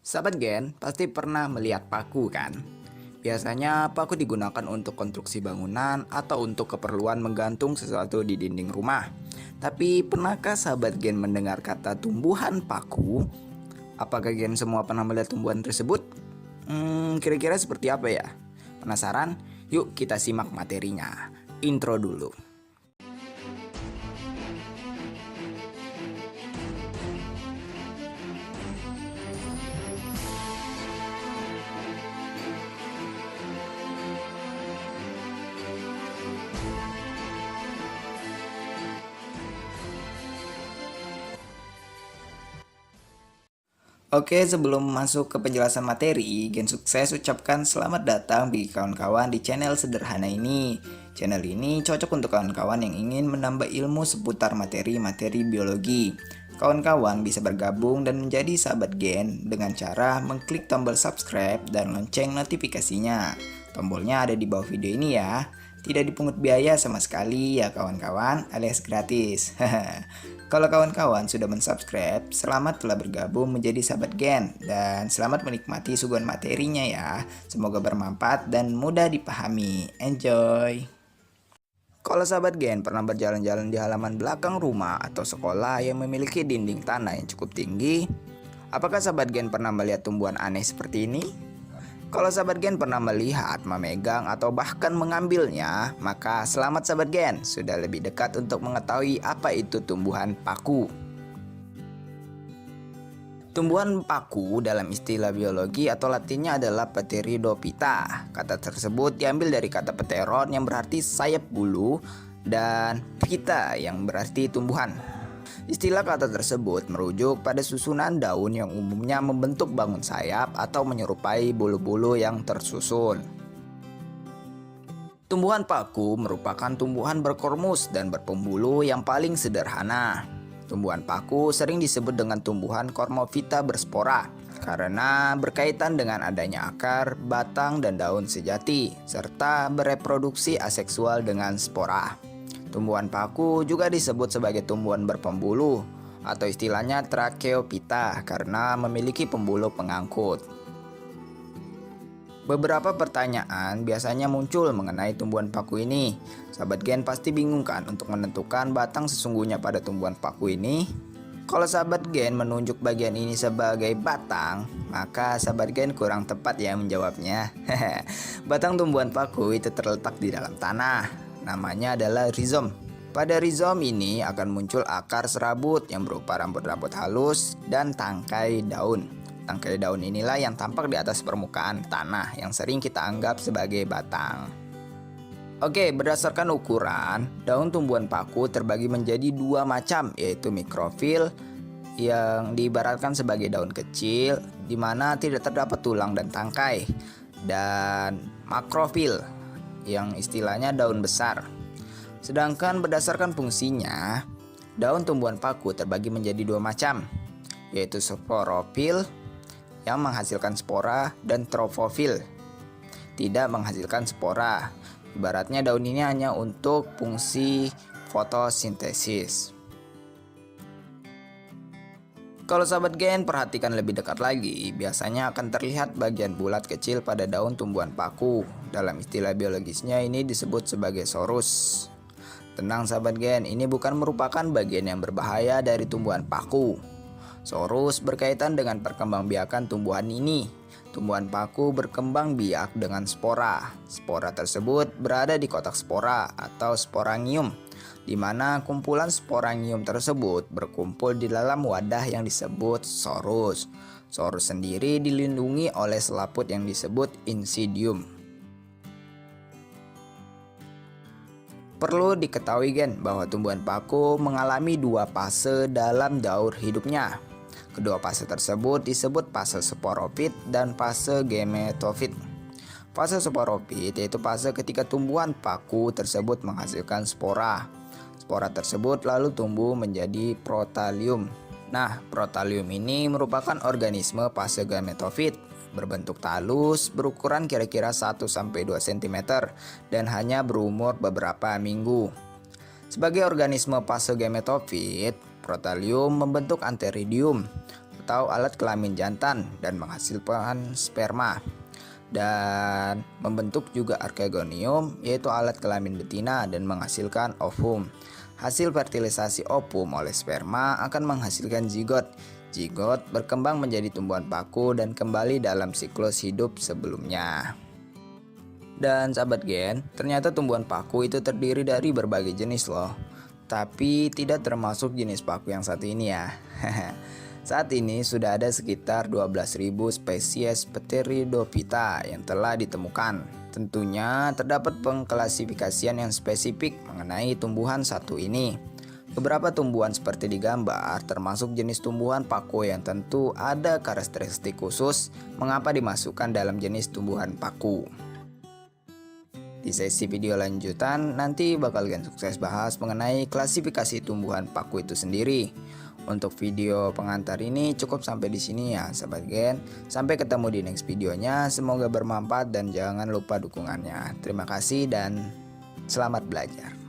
Sahabat Gen, pasti pernah melihat paku kan? Biasanya paku digunakan untuk konstruksi bangunan atau untuk keperluan menggantung sesuatu di dinding rumah. Tapi pernahkah sahabat Gen mendengar kata tumbuhan paku? Apakah Gen semua pernah melihat tumbuhan tersebut? Kira-kira seperti apa ya? Penasaran? Yuk kita simak materinya. Intro dulu. Oke, sebelum masuk ke penjelasan materi, Gen Sukses ucapkan selamat datang bagi kawan-kawan di channel sederhana ini. Channel ini cocok untuk kawan-kawan yang ingin menambah ilmu seputar materi-materi biologi. Kawan-kawan bisa bergabung dan menjadi sahabat Gen dengan cara mengklik tombol subscribe dan lonceng notifikasinya. Tombolnya ada di bawah video ini ya. Tidak dipungut biaya sama sekali ya kawan-kawan, alias gratis. Kalau kawan-kawan sudah mensubscribe, selamat telah bergabung menjadi sahabat Gen dan selamat menikmati suguhan materinya ya. Semoga bermanfaat dan mudah dipahami. Enjoy. Kalau sahabat Gen pernah berjalan-jalan di halaman belakang rumah atau sekolah yang memiliki dinding tanah yang cukup tinggi, apakah sahabat Gen pernah melihat tumbuhan aneh seperti ini? Kalau sahabat Gen pernah melihat, memegang, atau bahkan mengambilnya, maka selamat sahabat Gen, sudah lebih dekat untuk mengetahui apa itu tumbuhan paku. Tumbuhan paku dalam istilah biologi atau latinnya adalah Pteridophyta. Kata tersebut diambil dari kata pteron yang berarti sayap bulu dan phyta yang berarti tumbuhan. Istilah kata tersebut merujuk pada susunan daun yang umumnya membentuk bangun sayap atau menyerupai bulu-bulu yang tersusun. Tumbuhan paku merupakan tumbuhan berkormus dan berpembulu yang paling sederhana. Tumbuhan paku sering disebut dengan tumbuhan Cormophyta berspora karena berkaitan dengan adanya akar, batang, dan daun sejati, serta bereproduksi aseksual dengan spora. Tumbuhan paku juga disebut sebagai tumbuhan berpembuluh atau istilahnya Tracheophyta karena memiliki pembuluh pengangkut. Beberapa pertanyaan biasanya muncul mengenai tumbuhan paku ini. Sahabat Gen pasti bingung kan untuk menentukan batang sesungguhnya pada tumbuhan paku ini? Kalau sahabat Gen menunjuk bagian ini sebagai batang, maka sahabat Gen kurang tepat ya menjawabnya. Batang tumbuhan paku itu terletak di dalam tanah. Namanya adalah rizom. Pada rizom ini akan muncul akar serabut yang berupa rambut-rambut halus dan tangkai daun. Tangkai daun inilah yang tampak di atas permukaan tanah yang sering kita anggap sebagai batang. Oke, berdasarkan ukuran, daun tumbuhan paku terbagi menjadi dua macam, yaitu mikrofil yang diibaratkan sebagai daun kecil di mana tidak terdapat tulang dan tangkai, dan makrofil yang istilahnya daun besar. Sedangkan berdasarkan fungsinya, daun tumbuhan paku terbagi menjadi dua macam, yaitu sporofil yang menghasilkan spora dan trofofil tidak menghasilkan spora. Ibaratnya daun ini hanya untuk fungsi fotosintesis. Kalau sahabat Gen perhatikan lebih dekat lagi, biasanya akan terlihat bagian bulat kecil pada daun tumbuhan paku. Dalam istilah biologisnya ini disebut sebagai sorus. Tenang sahabat Gen, ini bukan merupakan bagian yang berbahaya dari tumbuhan paku. Sorus berkaitan dengan perkembangbiakan tumbuhan ini. Tumbuhan paku berkembang biak dengan spora. Spora tersebut berada di kotak spora atau sporangium, di mana kumpulan sporangium tersebut berkumpul di dalam wadah yang disebut sorus. Sorus sendiri dilindungi oleh selaput yang disebut insidium. Perlu diketahui Gen bahwa tumbuhan paku mengalami dua fase dalam daur hidupnya. Kedua fase tersebut disebut fase sporofit dan fase gametofit. Fase sporofit yaitu fase ketika tumbuhan paku tersebut menghasilkan spora. Spora tersebut lalu tumbuh menjadi protalium. Nah, protalium ini merupakan organisme fase gametofit, berbentuk talus, berukuran kira-kira 1-2 cm dan hanya berumur beberapa minggu. Sebagai organisme fase gametofit, protalium membentuk antheridium atau alat kelamin jantan dan menghasilkan sperma. Dan membentuk juga archegonium, yaitu alat kelamin betina dan menghasilkan ovum. Hasil fertilisasi ovum oleh sperma akan menghasilkan zigot. Zigot berkembang menjadi tumbuhan paku dan kembali dalam siklus hidup sebelumnya. Dan sahabat gen, ternyata tumbuhan paku itu terdiri dari berbagai jenis loh. Tapi tidak termasuk jenis paku yang satu ini ya. Saat ini sudah ada sekitar 12.000 spesies Pteridophyta yang telah ditemukan. Tentunya terdapat pengklasifikasian yang spesifik mengenai tumbuhan satu ini. Beberapa tumbuhan seperti di gambar termasuk jenis tumbuhan paku yang tentu ada karakteristik khusus mengapa dimasukkan dalam jenis tumbuhan paku. Di sesi video lanjutan nanti bakal Gen sukses bahas mengenai klasifikasi tumbuhan paku itu sendiri. Untuk video pengantar ini cukup sampai di sini ya sahabat Gen. Sampai ketemu di next videonya. Semoga bermanfaat dan jangan lupa dukungannya. Terima kasih dan selamat belajar.